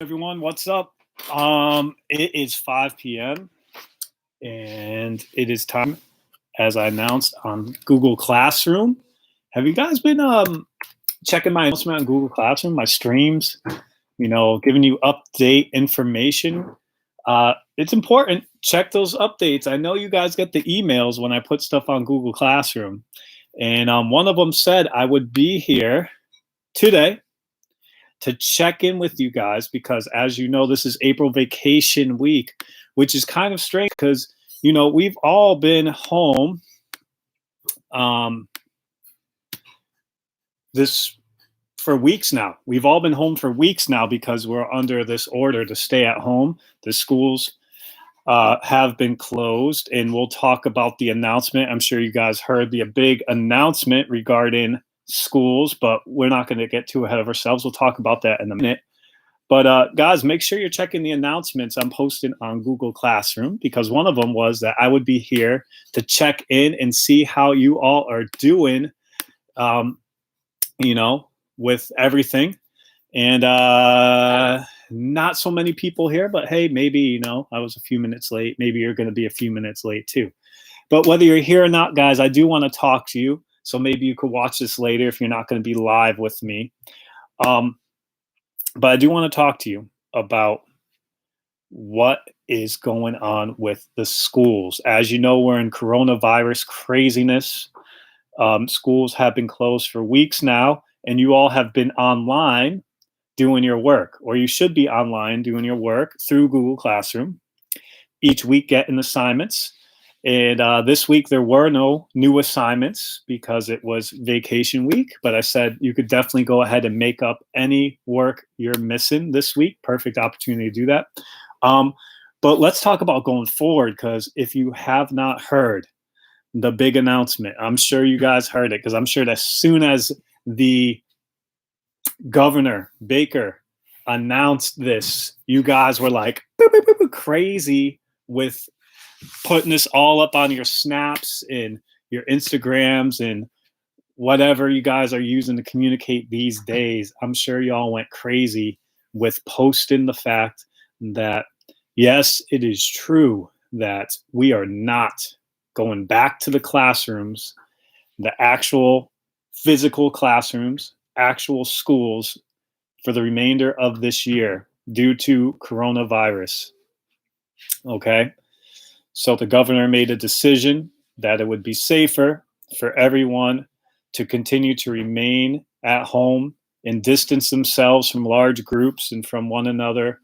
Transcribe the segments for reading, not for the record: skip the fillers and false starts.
Everyone, what's up? It is 5 p.m. and it is time, as I announced on Google Classroom. Have you guys been checking my announcement on Google Classroom, my streams? Giving you update information. It's important. Check those updates. I know you guys get the emails when I put stuff on Google Classroom, and one of them said I would be here today to check in with you guys because, as you know, this is April vacation week, which is kind of strange because, we've all been home this for weeks now. We've all been home for weeks now because we're under this order to stay at home. The schools have been closed, and we'll talk about the announcement. I'm sure you guys heard the big announcement regarding schools, but we're not going to get too ahead of ourselves. We'll talk about that in a minute. But guys, make sure you're checking the announcements I'm posting on Google Classroom, because one of them was that I would be here to check in and see how you all are doing, with everything. And not so many people here, but hey, maybe, I was a few minutes late. Maybe you're going to be a few minutes late too. But whether you're here or not, guys, I do want to talk to you. So maybe you could watch this later if you're not going to be live with me. But I do want to talk to you about what is going on with the schools. As you know, we're in coronavirus craziness. Schools have been closed for weeks now, and you all have been online doing your work, or you should be online doing your work through Google Classroom. Each week getting assignments. And this week there were no new assignments because it was vacation week, but I said you could definitely go ahead and make up any work you're missing this week. Perfect opportunity to do that. But let's talk about going forward, because if you have not heard the big announcement, I'm sure you guys heard it, because I'm sure that as soon as the Governor Baker announced this, you guys were like crazy with putting this all up on your snaps and your Instagrams and whatever you guys are using to communicate these days. I'm sure y'all went crazy with posting the fact that, yes, it is true that we are not going back to the classrooms, the actual physical classrooms, actual schools, for the remainder of this year due to coronavirus. Okay? So the governor made a decision that it would be safer for everyone to continue to remain at home and distance themselves from large groups and from one another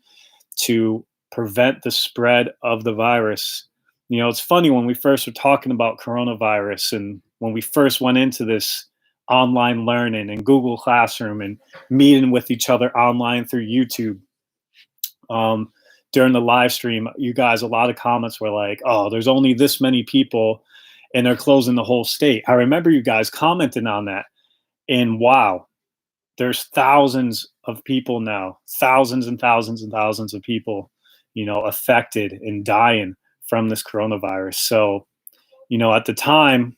to prevent the spread of the virus. It's funny, when we first were talking about coronavirus and when we first went into this online learning and Google Classroom and meeting with each other online through YouTube, during the live stream, you guys, a lot of comments were like, oh, there's only this many people and they're closing the whole state. I remember you guys commenting on that. And wow, there's thousands of people now, thousands and thousands and thousands of people, affected and dying from this coronavirus. So, at the time,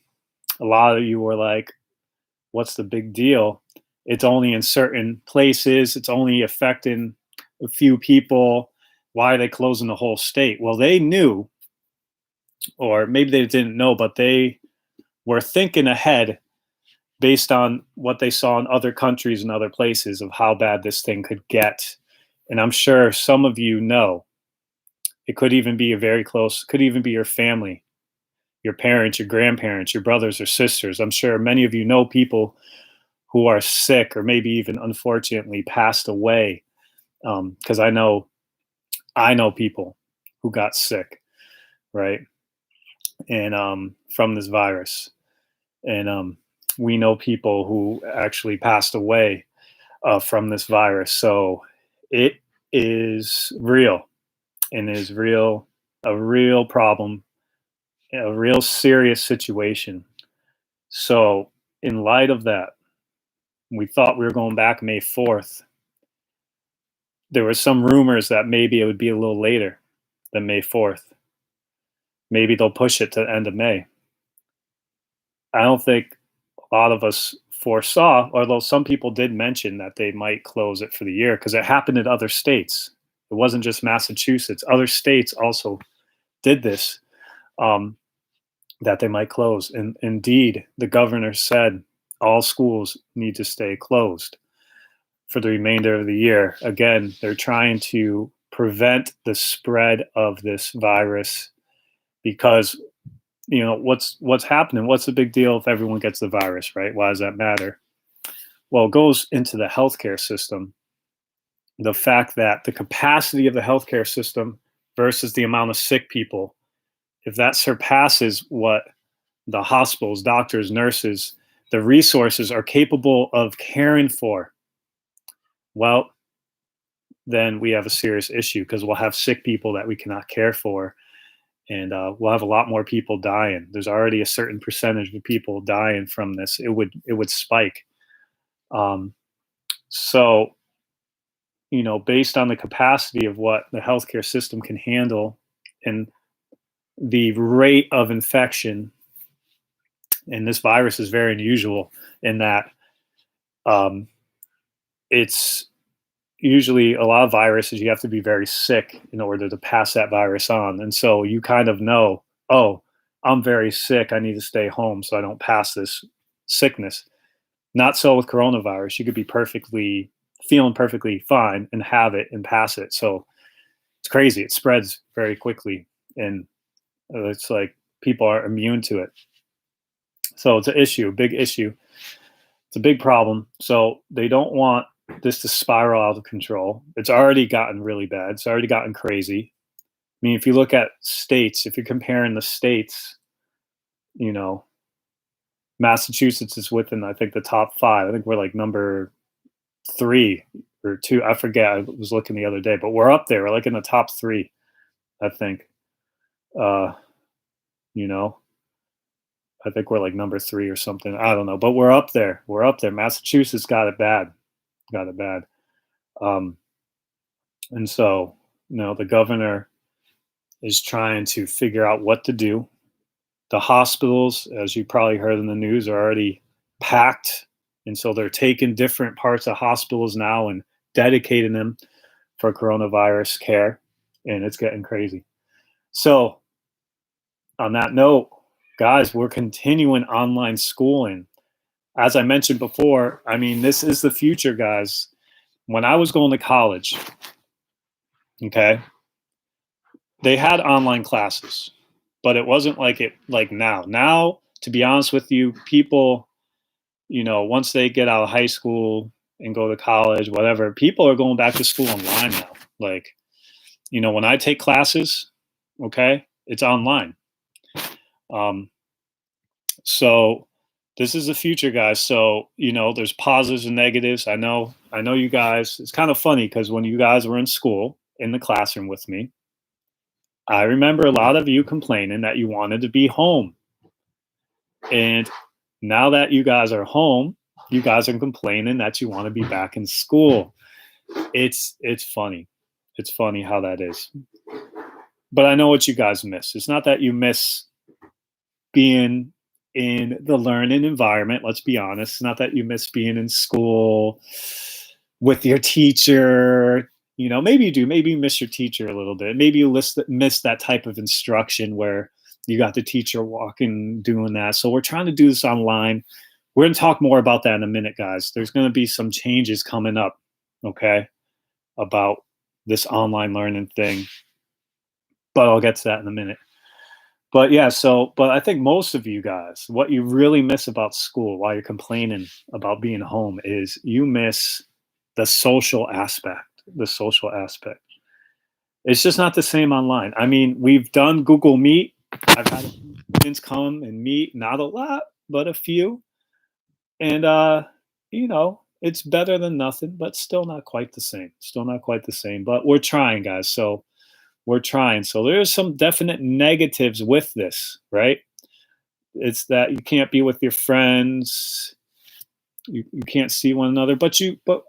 a lot of you were like, what's the big deal? It's only in certain places. It's only affecting a few people. Why are they closing the whole state? Well, they knew, or maybe they didn't know, but they were thinking ahead based on what they saw in other countries and other places of how bad this thing could get. And I'm sure some of you know, it could even be could even be your family, your parents, your grandparents, your brothers or sisters. I'm sure many of you know people who are sick or maybe even unfortunately passed away. Because I know people who got sick, right? And from this virus. And we know people who actually passed away from this virus. So it is real, and is real, a real problem, a real serious situation. So in light of that, we thought we were going back May 4th. There were some rumors that maybe it would be a little later than May 4th. Maybe they'll push it to the end of May. I don't think a lot of us foresaw, although some people did mention that they might close it for the year because it happened in other states. It wasn't just Massachusetts. Other states also did this, um, that they might close. And indeed, the governor said all schools need to stay closed for the remainder of the year. Again, they're trying to prevent the spread of this virus because what's happening. What's the big deal if everyone gets the virus, right? Why does that matter? Well, it goes into the healthcare system. The fact that the capacity of the healthcare system versus the amount of sick people, if that surpasses what the hospitals, doctors, nurses, the resources are capable of caring for, well, then we have a serious issue because we'll have sick people that we cannot care for, and we'll have a lot more people dying. There's already a certain percentage of people dying from this. It would spike. Um, so, based on the capacity of what the healthcare system can handle and the rate of infection, and this virus is very unusual in that um, it's usually a lot of viruses, you have to be very sick in order to pass that virus on. And so you kind of know, oh, I'm very sick. I need to stay home so I don't pass this sickness. Not so with coronavirus. You could be feeling perfectly fine and have it and pass it. So it's crazy. It spreads very quickly. And it's like people are immune to it. So it's an issue, a big issue. It's a big problem. So they don't want this to spiral out of control. It's already gotten really bad. It's already gotten crazy. I mean, if you look at states, if you're comparing the states, you know, Massachusetts is within, I think, the top 5. I think we're like number 3 or 2. I forget. I was looking the other day, but we're up there. We're like in the top 3, I think. Uh, you know, I think we're like number 3 or something. I don't know, but we're up there. We're up there. Massachusetts got it bad. Got it bad. Um, and so, the governor is trying to figure out what to do. The hospitals, as you probably heard in the news, are already packed. And so they're taking different parts of hospitals now and dedicating them for coronavirus care. And it's getting crazy. So, on that note, guys, we're continuing online schooling. As I mentioned before, I mean, this is the future, guys. When I was going to college, okay, they had online classes, but it wasn't like now. Now, to be honest with you, people, once they get out of high school and go to college, whatever, people are going back to school online now. Like, when I take classes, okay, it's online. So this is the future, guys. So, there's positives and negatives. I know you guys, it's kind of funny because when you guys were in school in the classroom with me, I remember a lot of you complaining that you wanted to be home. And now that you guys are home, you guys are complaining that you want to be back in school. It's funny. It's funny how that is. But I know what you guys miss. It's not that you miss being in the learning environment. Let's be honest. It's not that you miss being in school with your teacher. Maybe you do. Maybe you miss your teacher a little bit. Maybe you miss that type of instruction where you got the teacher walking, doing that. So we're trying to do this online. We're going to talk more about that in a minute, guys. There's going to be some changes coming up, okay, about this online learning thing. But I'll get to that in a minute. But yeah, but I think most of you guys, what you really miss about school while you're complaining about being home is you miss the social aspect. The social aspect. It's just not the same online. I mean, we've done Google Meet. I've had students come and meet, not a lot, but a few. And, it's better than nothing, but still not quite the same. Still not quite the same. But we're trying, guys. So we're trying. So there's some definite negatives with this, right? It's that you can't be with your friends. You can't see one another, but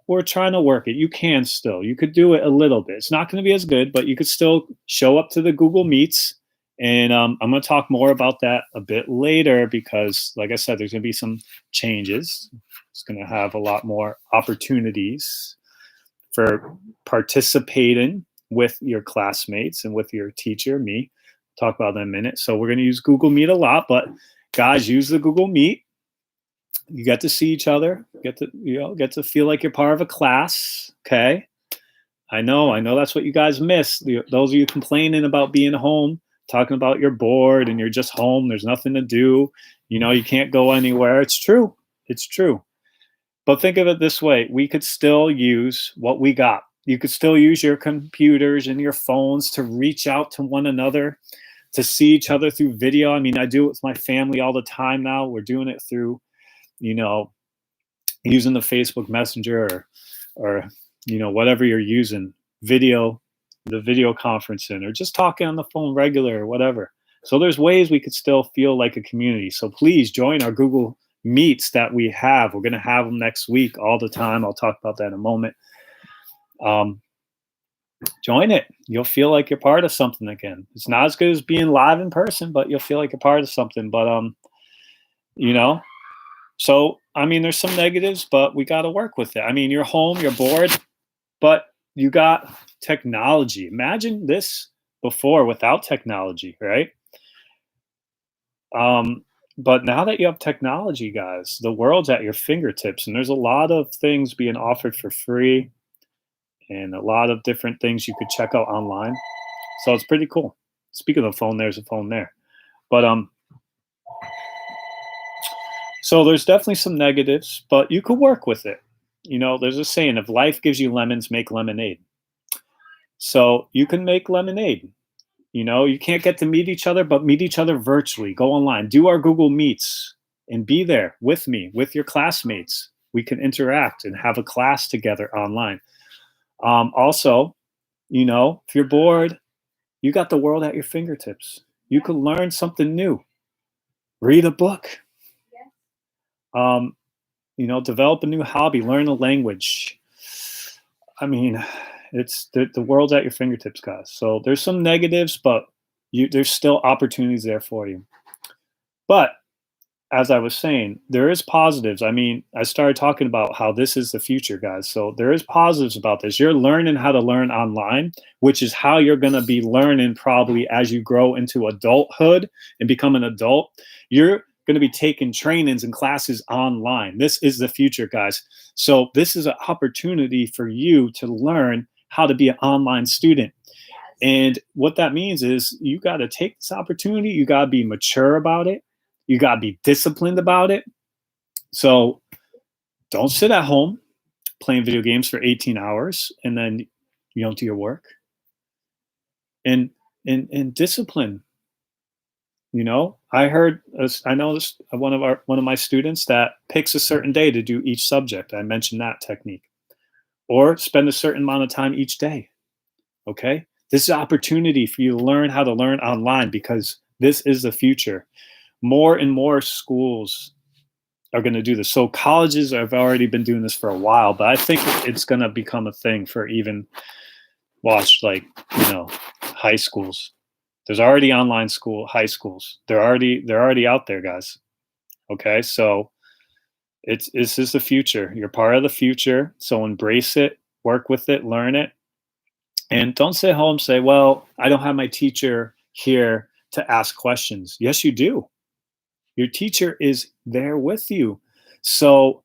we're trying to work it. You can still. You could do it a little bit. It's not going to be as good, but you could still show up to the Google Meets. And I'm going to talk more about that a bit later because, like I said, there's going to be some changes. It's going to have a lot more opportunities for participating with your classmates and with your teacher, me. Talk about that in a minute. So we're going to use Google Meet a lot, but guys, use the Google Meet. You get to see each other, get to feel like you're part of a class. Okay. I know that's what you guys miss. Those of you complaining about being home, talking about you're bored and you're just home, there's nothing to do, you can't go anywhere. It's true. It's true. But think of it this way. We could still use what we got. You could still use your computers and your phones to reach out to one another, to see each other through video. I mean, I do it with my family all the time now. We're doing it through, using the Facebook Messenger or whatever you're using, the video conferencing, or just talking on the phone regular or whatever. So there's ways we could still feel like a community. So please join our Google Meets that we have. We're going to have them next week all the time. I'll talk about that in a moment. Join it. You'll feel like you're part of something again. It's not as good as being live in person, but you'll feel like you're part of something. But so I mean, there's some negatives, but we got to work with it. I mean, you're home, you're bored, but you got technology. Imagine this before without technology, right? But now that you have technology, guys, the world's at your fingertips, and there's a lot of things being offered for free and a lot of different things you could check out online. So it's pretty cool. Speaking of the phone, there's a phone there. But so there's definitely some negatives, but you could work with it. There's a saying, if life gives you lemons, make lemonade. So you can make lemonade. You can't get to meet each other, but meet each other virtually. Go online, do our Google Meets, and be there with me, with your classmates. We can interact and have a class together online. Also, if you're bored, you got the world at your fingertips. You can learn something new. Read a book. Develop a new hobby, learn a language. I mean, it's the world's at your fingertips, guys. So there's some negatives, but there's still opportunities there for you. But as I was saying, there is positives. I mean, I started talking about how this is the future, guys. So there is positives about this. You're learning how to learn online, which is how you're going to be learning probably as you grow into adulthood and become an adult. You're going to be taking trainings and classes online. This is the future, guys. So this is an opportunity for you to learn how to be an online student. And what that means is you got to take this opportunity. You got to be mature about it. You got to be disciplined about it. So don't sit at home playing video games for 18 hours and then you don't do your work. And discipline. I know this one of my students that picks a certain day to do each subject. I mentioned that technique. Or spend a certain amount of time each day. Okay? This is an opportunity for you to learn how to learn online, because this is the future. More and more schools are going to do this. So colleges have already been doing this for a while, but I think it's going to become a thing for even high schools. There's already online high schools. They're already out there, guys. Okay, so this is the future. You're part of the future. So embrace it, work with it, learn it, and don't sit home and say, "Well, I don't have my teacher here to ask questions." Yes, you do. Your teacher is there with you. So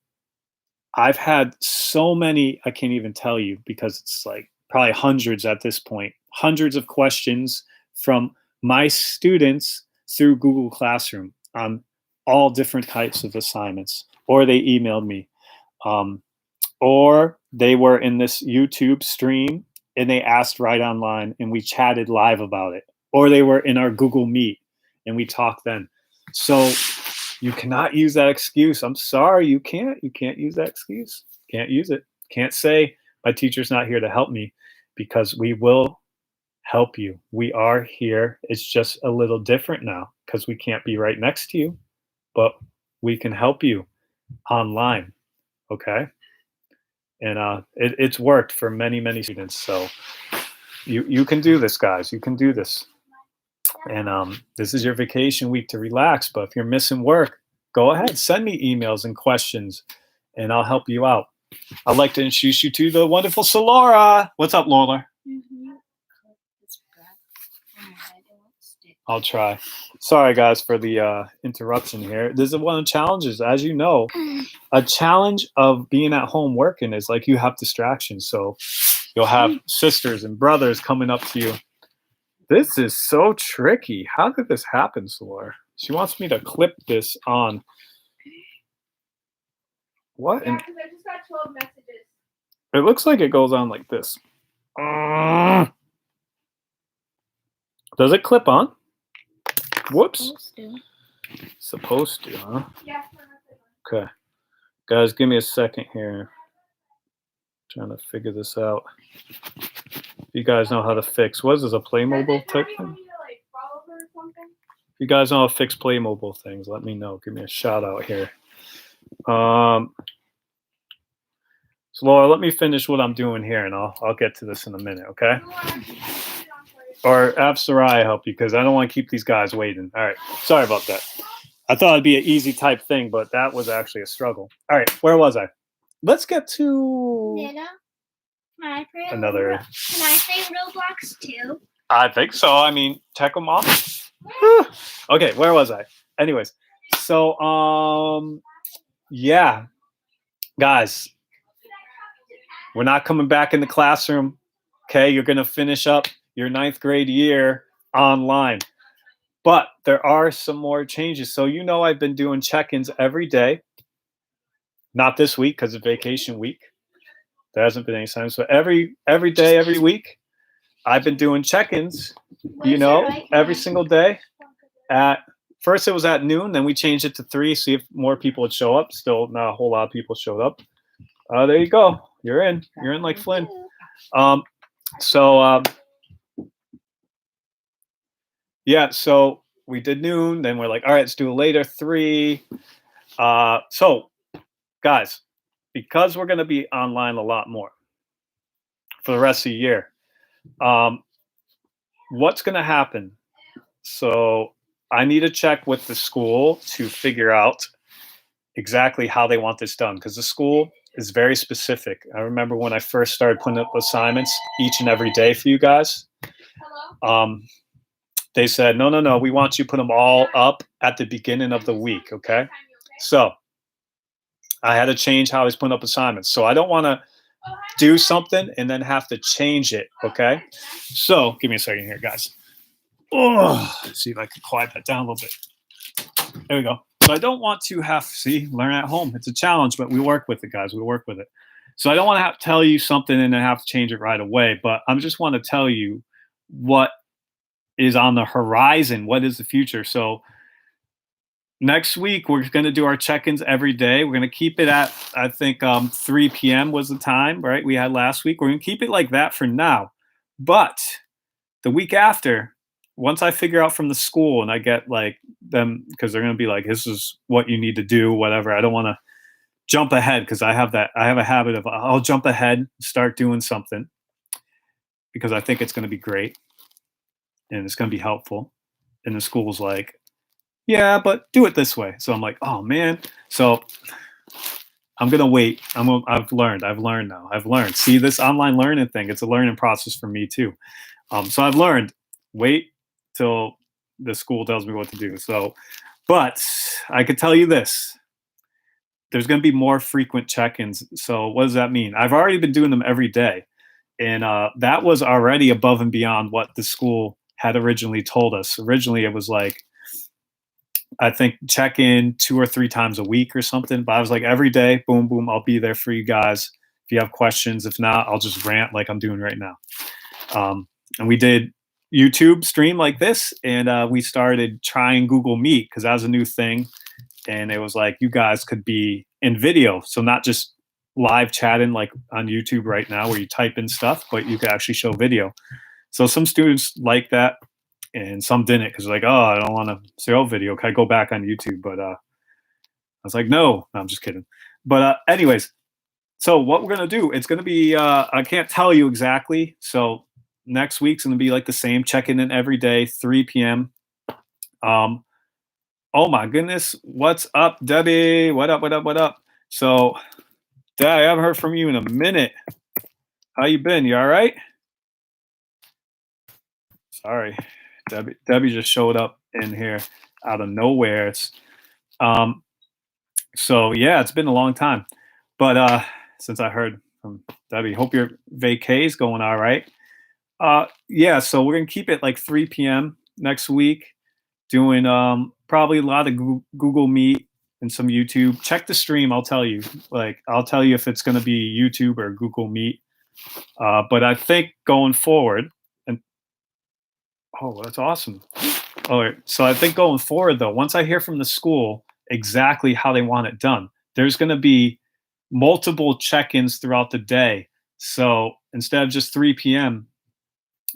I've had so many, I can't even tell you, because it's like probably hundreds at this point, hundreds of questions from my students through Google Classroom on all different types of assignments, or they emailed me, or they were in this YouTube stream and they asked right online and we chatted live about it, or they were in our Google Meet and we talked then. So you cannot use that excuse. I'm sorry, you can't use that excuse. Can't use it. Can't say my teacher's not here to help me, because we will help you. We are here. It's just a little different now because we can't be right next to you, but we can help you online. Okay. And it's worked for many, many students. So you can do this, guys. You can do this. And this is your vacation week to relax. But if you're missing work, go ahead, send me emails and questions, and I'll help you out. I'd like to introduce you to the wonderful Solora. What's up, Lola? I'll try. Sorry, guys, for the interruption here. This is one of the challenges, as you know. A challenge of being at home working is like you have distractions. So you'll have sisters and brothers coming up to you. This is so tricky. How did this happen, Solora? She wants me to clip this on. What? Yeah, because I just got 12 messages. It looks like it goes on like this. Does it clip on? Whoops. Supposed to, huh? Yeah. Okay. Guys, give me a second here. Trying to figure this out. You guys know how to fix. What is this, a Playmobil type thing? If you guys know how to fix Playmobil things, let me know. Give me a shout out here. So Laura, let me finish what I'm doing here, and I'll get to this in a minute, okay? Or have Sarai help you, because I don't want to keep these guys waiting. All right, sorry about that. I thought it'd be an easy type thing, but that was actually a struggle. All right, where was I? Let's get to another. Can I play Roblox too? I think so. I mean, check them off. Okay, where was I? Anyways, so yeah, guys, we're not coming back in the classroom. Okay, you're gonna finish up your 9th grade year online, but there are some more changes. So you know, I've been doing check-ins every day. Not this week because of vacation week. There hasn't been any time. So every day, every week, I've been doing check-ins. You know, every single day. At first, it was at noon. Then we changed it to 3. See if more people would show up. Still, not a whole lot of people showed up. There you go. You're in. You're in like Flynn. Yeah. So we did noon. Then we're like, all right, let's do it later. 3. So, guys, because we're going to be online a lot more for the rest of the year, what's going to happen? So I need to check with the school to figure out exactly how they want this done, because the school is very specific. I remember when I first started putting up assignments each and every day for you guys. They said, no, we want you to put them all up at the beginning of the week, okay? So I had to change how I was putting up assignments. So I don't want to do something and then have to change it, okay? So give me a second here, guys. Let's see if I can quiet that down a little bit. There we go. So I don't want to learn at home. It's a challenge, but we work with it, guys. We work with it. So I don't want to have to tell you something and then have to change it right away, but I just want to tell you what is on the horizon. What is the future? So next week, we're going to do our check-ins every day. We're going to keep it at, I think, 3 p.m. was the time, right? We had last week. We're going to keep it like that for now. But the week after, once I figure out from the school and I get like them, because they're going to be like, this is what you need to do, whatever. I don't want to jump ahead because I have a habit of I'll jump ahead, start doing something because I think it's going to be great and it's going to be helpful. And the school's like, yeah, but do it this way. So I'm like, oh man. So I'm going to wait. I've learned now. I've learned. See, this online learning thing, it's a learning process for me too. So I've learned, wait till the school tells me what to do. So, but I could tell you this, there's going to be more frequent check-ins. So what does that mean? I've already been doing them every day. And that was already above and beyond what the school had originally told us. Originally, it was like, I think check in 2 or 3 times a week or something. But I was like, every day, boom, boom, I'll be there for you guys. If you have questions, if not, I'll just rant like I'm doing right now. And we did YouTube stream like this, and we started trying Google Meet because that was a new thing. And it was like, you guys could be in video. So not just live chatting like on YouTube right now where you type in stuff, but you could actually show video. So some students like that and some didn't because like, oh, I don't want to show video. Can I go back on YouTube? But I was like, no, I'm just kidding. But anyways, so what we're going to do, it's going to be, I can't tell you exactly. So next week's going to be like the same, checking in every day, 3 p.m. Oh my goodness. What's up, Debbie? What up? So Dad, I haven't heard from you in a minute. How you been? You all right? Sorry, Debbie just showed up in here out of nowhere. Um, so yeah, it's been a long time, but since I heard from Debbie, hope your vacay is going all right. Yeah, so we're gonna keep it like 3 p.m. next week, doing probably a lot of Google Meet and some YouTube. Check the stream. I'll tell you. I'll tell you if it's gonna be YouTube or Google Meet. But I think going forward, and oh, that's awesome. All right. So I think going forward, though, once I hear from the school exactly how they want it done, there's going to be multiple check ins throughout the day. So instead of just 3 p.m.,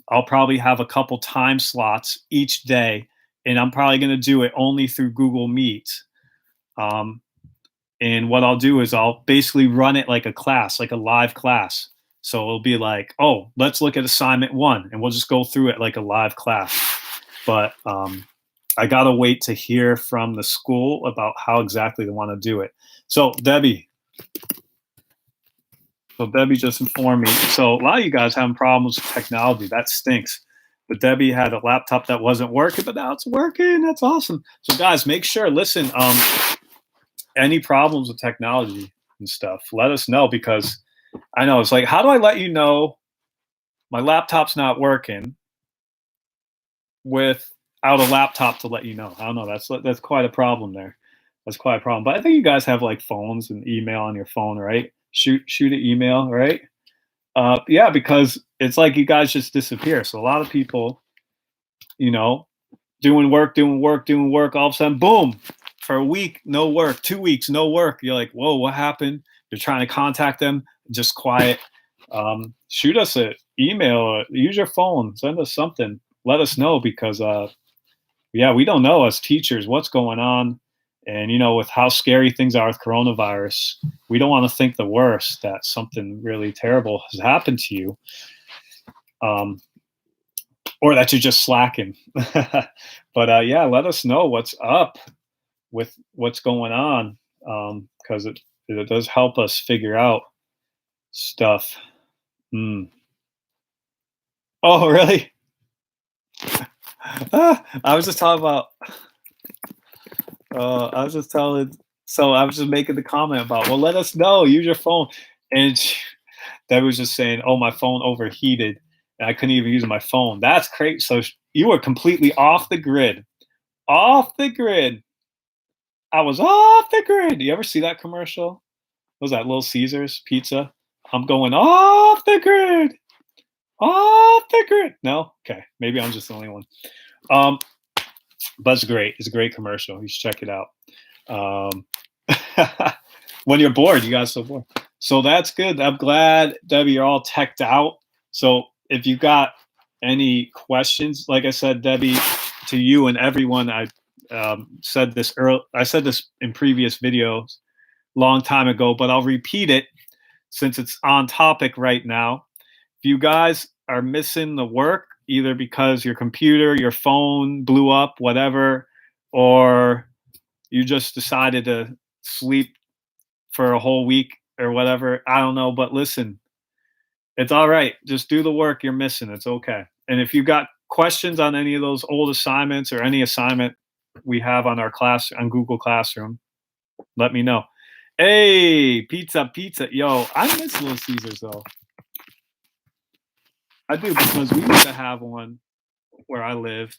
I'll probably have a couple time slots each day. And I'm probably going to do it only through Google Meet. Um, and what I'll do is I'll basically run it like a class, like a live class. So it'll be like, oh, let's look at assignment 1, and we'll just go through it like a live class. But I gotta wait to hear from the school about how exactly they want to do it. So Debbie just informed me. So a lot of you guys having problems with technology. That stinks. But Debbie had a laptop that wasn't working, but now it's working. That's awesome. So guys, make sure, listen, any problems with technology and stuff, let us know, because I know it's like, how do I let you know my laptop's not working without a laptop to let you know? I don't know. That's quite a problem there. That's quite a problem. But I think you guys have like phones and email on your phone, right? Shoot an email, right? Yeah, because it's like you guys just disappear. So a lot of people, you know, doing work. All of a sudden, boom, for a week, no work. 2 weeks, no work. You're like, whoa, what happened? You're trying to contact them, just quiet. Shoot us an email, or use your phone, send us something. Let us know, because yeah, we don't know as teachers what's going on. And with how scary things are with coronavirus, we don't want to think the worst, that something really terrible has happened to you. Or that you're just slacking. But yeah, let us know what's up with what's going on, because it does help us figure out stuff. Mm. Oh, really? I was just talking about. I was just telling. So I was just making the comment about, well, let us know. Use your phone, and that was just saying, oh, my phone overheated, and I couldn't even use my phone. That's crazy. So you were completely off the grid. Off the grid. I was off the grid. You ever see that commercial? What was that, Little Caesars pizza? I'm going off the grid. Off the grid. No? Okay. Maybe I'm just the only one. But it's great. It's a great commercial. You should check it out. When you're bored, you guys are so bored. So that's good. I'm glad, Debbie, you're all teched out. So if you got any questions, like I said, Debbie, to you and everyone, I said this in previous videos long time ago, but I'll repeat it since it's on topic right now. If you guys are missing the work, either because your computer, your phone blew up, whatever, or you just decided to sleep for a whole week or whatever, I don't know, but listen, it's all right. Just do the work you're missing. It's okay. And if you got questions on any of those old assignments or any assignment we have on our class on Google Classroom, let me know. Hey, pizza. Yo, I miss Little Caesars though. I do, because we used to have one where I live.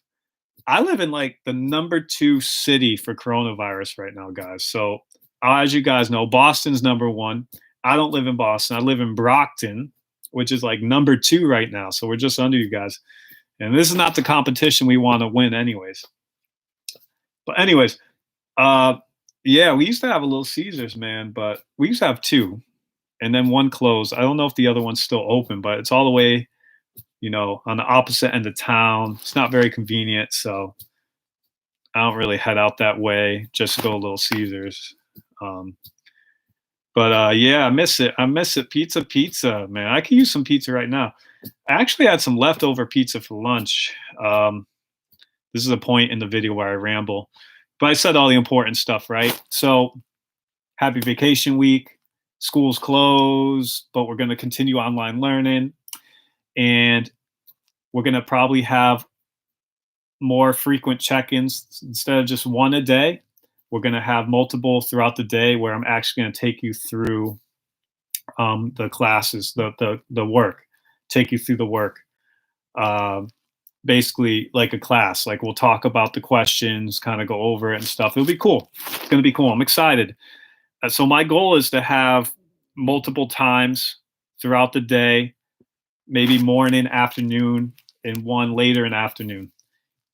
I live in like the number 2 city for coronavirus right now, guys. So as you guys know, Boston's number 1. I don't live in Boston. I live in Brockton, which is like number 2 right now. So we're just under you guys. And this is not the competition we want to win anyways. But anyways, yeah, we used to have a Little Caesars, man, but we used to have 2. And then one closed. I don't know if the other one's still open, but it's all the way, on the opposite end of town. It's not very convenient, so I don't really head out that way. Just go Little Caesars. But yeah, I miss it. Pizza, man. I could use some pizza right now. I actually had some leftover pizza for lunch. This is a point in the video where I ramble, but I said all the important stuff, right? So happy vacation week. School's closed, but we're going to continue online learning, and we're going to probably have more frequent check-ins instead of just one a day. We're going to have multiple throughout the day where I'm actually going to take you through the classes, the work, take you through the work. Um, Basically like a class. Like we'll talk about the questions, kind of go over it and stuff. It'll be cool. It's going to be cool. I'm excited. So my goal is to have multiple times throughout the day, maybe morning, afternoon, and one later in the afternoon.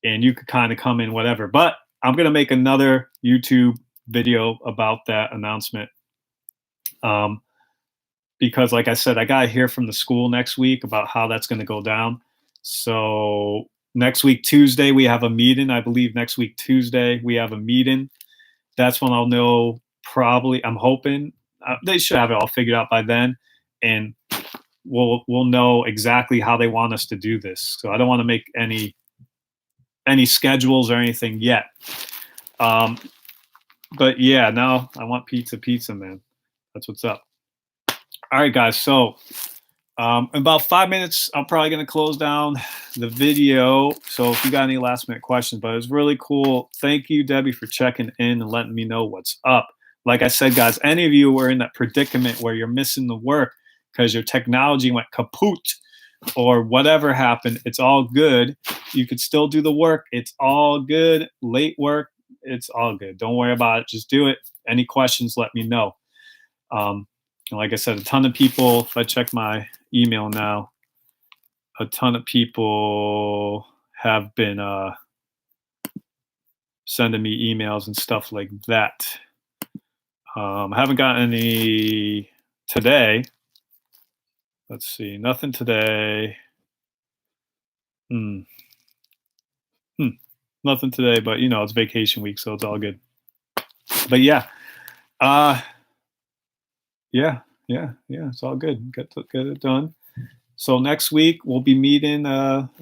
And you could kind of come in whatever. But I'm going to make another YouTube video about that announcement. Because like I said, I got to hear from the school next week about how that's going to go down. So next week, Tuesday, we have a meeting. I believe next week, Tuesday, we have a meeting. That's when I'll know probably, I'm hoping, they should have it all figured out by then. And we'll know exactly how they want us to do this. So I don't want to make any schedules or anything yet. But yeah, now I want pizza, man. That's what's up. All right, guys. So in about 5 minutes, I'm probably going to close down the video. So if you got any last minute questions, but it was really cool. Thank you, Debbie, for checking in and letting me know what's up. Like I said, guys, any of you who are in that predicament where you're missing the work because your technology went kaput or whatever happened, it's all good. You could still do the work. It's all good. Late work, it's all good. Don't worry about it. Just do it. Any questions, let me know. Like I said, a ton of people, if I check my email now, a ton of people have been sending me emails and stuff like that. I haven't gotten any today. Let's see, nothing today. Nothing today, but you know, it's vacation week, so it's all good. But yeah, yeah, it's all good. Get it done. So next week we'll be meeting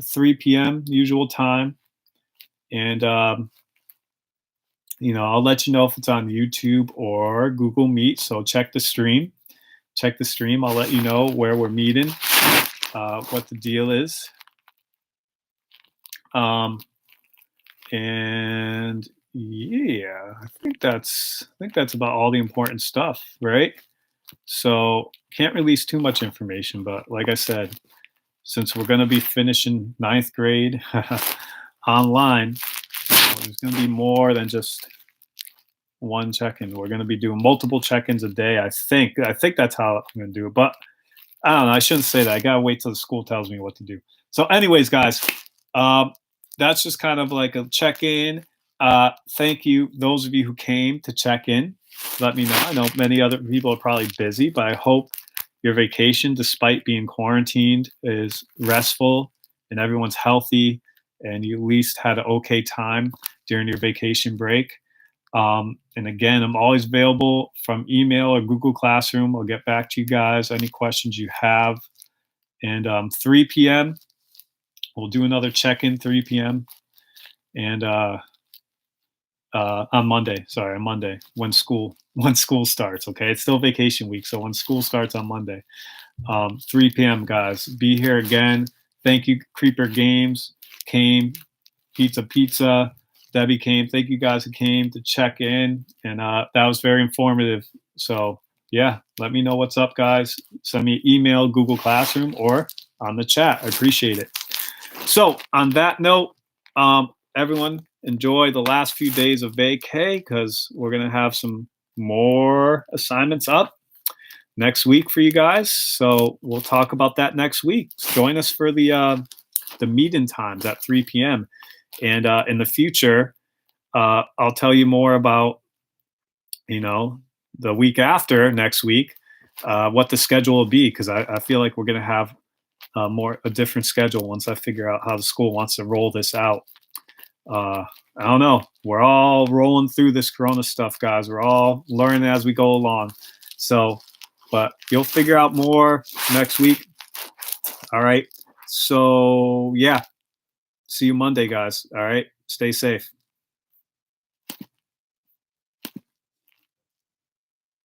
3 p.m. usual time, and you know, I'll let you know if it's on YouTube or Google Meet. So check the stream. I'll let you know where we're meeting, what the deal is. And yeah, I think that's about all the important stuff, right? So can't release too much information, but like I said, since we're going to be finishing 9th grade online, there's going to be more than just one check-in. We're going to be doing multiple check-ins a day. I think that's how I'm going to do it. But I don't know. I shouldn't say that. I got to wait till the school tells me what to do. So anyways, guys, that's just kind of like a check-in. Thank you, those of you who came to check in. Let me know. I know many other people are probably busy, but I hope your vacation, despite being quarantined, is restful and everyone's healthy and you at least had an okay time during your vacation break. And again, I'm always available from email or Google Classroom. I'll get back to you guys, any questions you have. And 3 p.m., we'll do another check-in, 3 p.m. And on Monday, when school starts. Okay, it's still vacation week, so when school starts on Monday, 3 p.m. guys, be here again. Thank you, Creeper Games came, Pizza, Debbie came. Thank you guys who came to check in, and that was very informative. So yeah, let me know what's up, guys. Send me an email, Google Classroom, or on the chat. I appreciate it. So on that note, everyone, enjoy the last few days of vacay because we're going to have some more assignments up next week for you guys. So we'll talk about that next week. Join us for the meeting times at 3 p.m. And in the future, I'll tell you more about, you know, the week after next week, what the schedule will be, because I feel like we're going to have a different schedule once I figure out how the school wants to roll this out. I don't know. We're all rolling through this Corona stuff, guys. We're all learning as we go along. So, but you'll figure out more next week. All right. So, yeah. See you Monday, guys. All right. Stay safe.